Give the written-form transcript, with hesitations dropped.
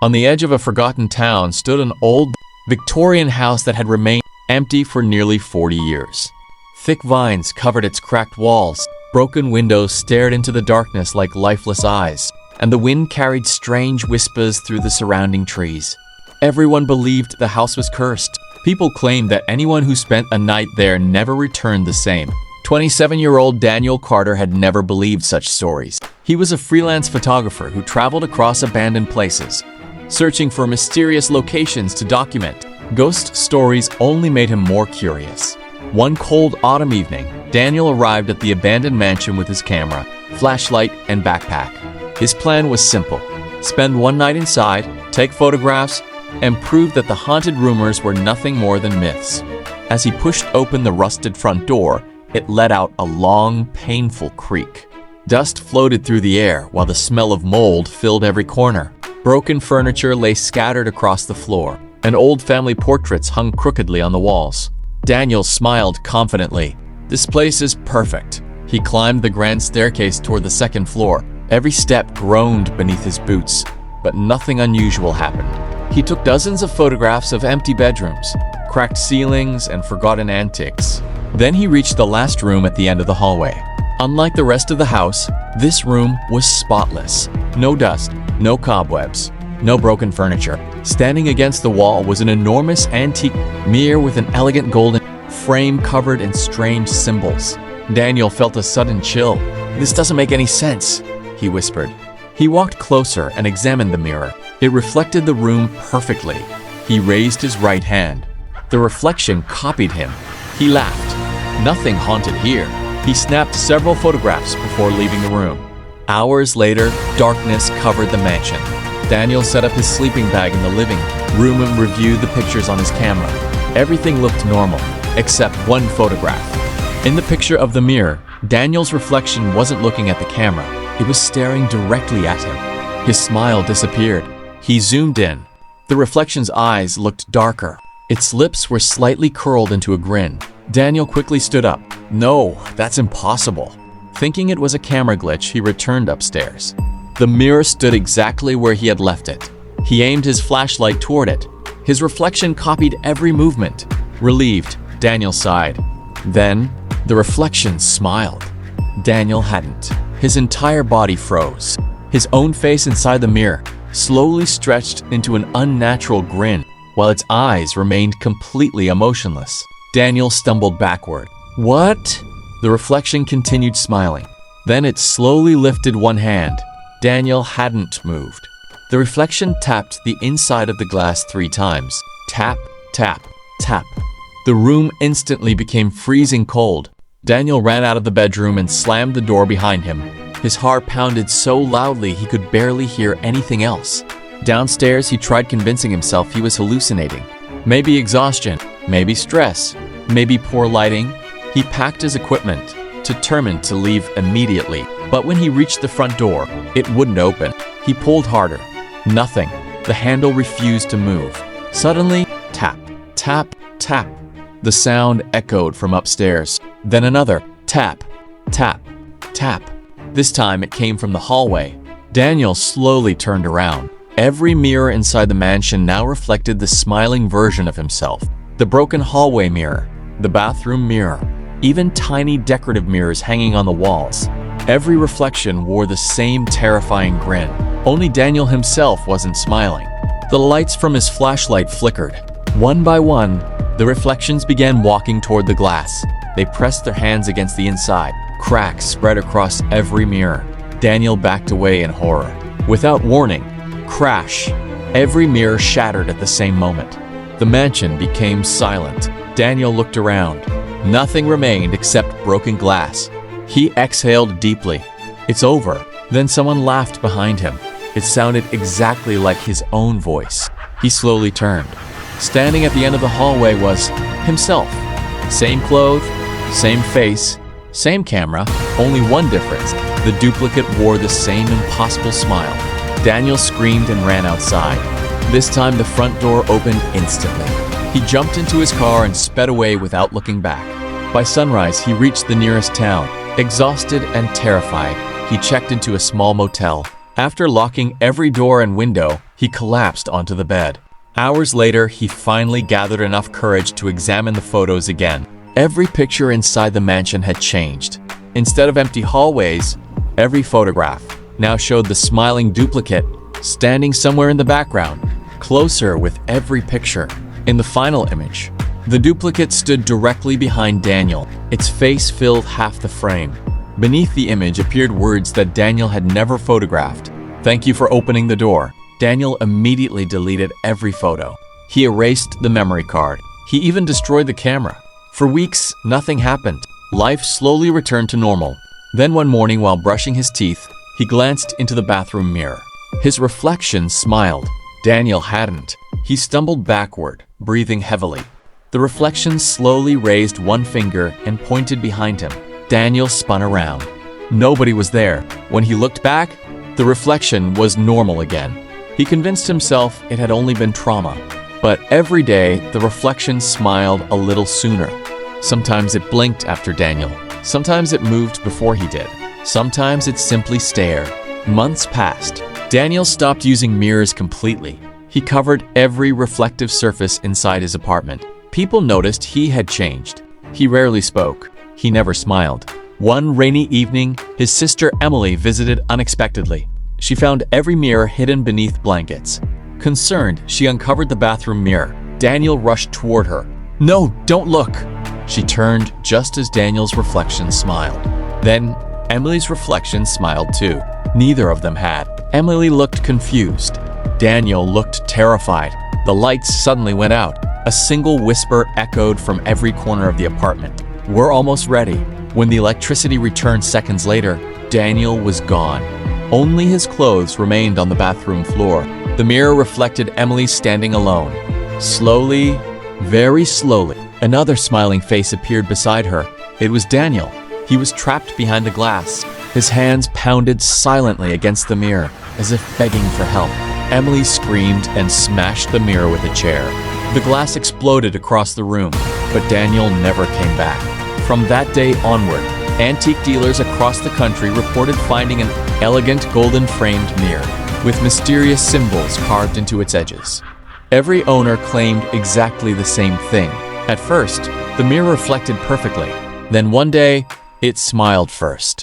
On the edge of a forgotten town stood an old Victorian house that had remained empty for nearly 40 years. Thick vines covered its cracked walls, broken windows stared into the darkness like lifeless eyes, and the wind carried strange whispers through the surrounding trees. Everyone believed the house was cursed. People claimed that anyone who spent a night there never returned the same. 27-year-old Daniel Carter had never believed such stories. He was a freelance photographer who traveled across abandoned places, searching for mysterious locations to document. Ghost stories only made him more curious. One cold autumn evening, Daniel arrived at the abandoned mansion with his camera, flashlight, and backpack. His plan was simple: spend one night inside, take photographs, and prove that the haunted rumors were nothing more than myths. As he pushed open the rusted front door, it let out a long, painful creak. Dust floated through the air while the smell of mold filled every corner. Broken furniture lay scattered across the floor, and old family portraits hung crookedly on the walls. Daniel smiled confidently. This place is perfect. He climbed the grand staircase toward the second floor. Every step groaned beneath his boots, but nothing unusual happened. He took dozens of photographs of empty bedrooms, cracked ceilings, and forgotten antiques. Then he reached the last room at the end of the hallway. Unlike the rest of the house, this room was spotless. No dust, no cobwebs, no broken furniture. Standing against the wall was an enormous antique mirror with an elegant golden frame covered in strange symbols. Daniel felt a sudden chill. "This doesn't make any sense," he whispered. He walked closer and examined the mirror. It reflected the room perfectly. He raised his right hand. The reflection copied him. He laughed. Nothing haunted here. He snapped several photographs before leaving the room. Hours later, darkness covered the mansion. Daniel set up his sleeping bag in the living room and reviewed the pictures on his camera. Everything looked normal, except one photograph. In the picture of the mirror, Daniel's reflection wasn't looking at the camera. It was staring directly at him. His smile disappeared. He zoomed in. The reflection's eyes looked darker. Its lips were slightly curled into a grin. Daniel quickly stood up. "No, that's impossible." Thinking it was a camera glitch, he returned upstairs. The mirror stood exactly where he had left it. He aimed his flashlight toward it. His reflection copied every movement. Relieved, Daniel sighed. Then, the reflection smiled. Daniel hadn't. His entire body froze. His own face inside the mirror slowly stretched into an unnatural grin, while its eyes remained completely emotionless. Daniel stumbled backward. "What?" The reflection continued smiling. Then it slowly lifted one hand. Daniel hadn't moved. The reflection tapped the inside of the glass 3 times. Tap, tap, tap. The room instantly became freezing cold. Daniel ran out of the bedroom and slammed the door behind him. His heart pounded so loudly he could barely hear anything else. Downstairs, he tried convincing himself he was hallucinating. Maybe exhaustion, maybe stress, maybe poor lighting. He packed his equipment, determined to leave immediately. But when he reached the front door, it wouldn't open. He pulled harder. Nothing. The handle refused to move. Suddenly, tap, tap, tap. The sound echoed from upstairs. Then another tap, tap, tap. This time it came from the hallway. Daniel slowly turned around. Every mirror inside the mansion now reflected the smiling version of himself. The broken hallway mirror, the bathroom mirror, even tiny decorative mirrors hanging on the walls. Every reflection wore the same terrifying grin. Only Daniel himself wasn't smiling. The lights from his flashlight flickered. One by one, the reflections began walking toward the glass. They pressed their hands against the inside. Cracks spread across every mirror. Daniel backed away in horror. Without warning, crash! Every mirror shattered at the same moment. The mansion became silent. Daniel looked around. Nothing remained except broken glass. He exhaled deeply. "It's over." Then someone laughed behind him. It sounded exactly like his own voice. He slowly turned. Standing at the end of the hallway was himself. Same clothes, same face, same camera, only one difference. The duplicate wore the same impossible smile. Daniel screamed and ran outside. This time the front door opened instantly. He jumped into his car and sped away without looking back. By sunrise, he reached the nearest town. Exhausted and terrified, he checked into a small motel. After locking every door and window, He collapsed onto the bed. Hours later, he finally gathered enough courage to examine the photos again. Every picture inside the mansion had changed. Instead of empty hallways, every photograph now showed the smiling duplicate standing somewhere in the background, closer with every picture. In the final image, the duplicate stood directly behind Daniel. Its face filled half the frame. Beneath the image appeared words that Daniel had never photographed. "Thank you for opening the door." Daniel immediately deleted every photo. He erased the memory card. He even destroyed the camera. For weeks, nothing happened. Life slowly returned to normal. Then one morning while brushing his teeth, he glanced into the bathroom mirror. His reflection smiled. Daniel hadn't. He stumbled backward, breathing heavily. The reflection slowly raised one finger and pointed behind him. Daniel spun around. Nobody was there. When he looked back, the reflection was normal again. He convinced himself it had only been trauma. But every day, the reflection smiled a little sooner. Sometimes it blinked after Daniel. Sometimes it moved before he did. Sometimes it simply stared. Months passed. Daniel stopped using mirrors completely. He covered every reflective surface inside his apartment. People noticed he had changed. He rarely spoke. He never smiled. One rainy evening, his sister Emily visited unexpectedly. She found every mirror hidden beneath blankets. Concerned, she uncovered the bathroom mirror. Daniel rushed toward her. "No, don't look!" She turned just as Daniel's reflection smiled. Then, Emily's reflection smiled too. Neither of them had. Emily looked confused. Daniel looked terrified. The lights suddenly went out. A single whisper echoed from every corner of the apartment. "We're almost ready." When the electricity returned seconds later, Daniel was gone. Only his clothes remained on the bathroom floor. The mirror reflected Emily standing alone. Slowly, very slowly, another smiling face appeared beside her. It was Daniel. He was trapped behind the glass. His hands pounded silently against the mirror, as if begging for help. Emily screamed and smashed the mirror with a chair. The glass exploded across the room, but Daniel never came back. From that day onward, antique dealers across the country reported finding an elegant golden-framed mirror with mysterious symbols carved into its edges. Every owner claimed exactly the same thing. At first, the mirror reflected perfectly. Then one day, it smiled first.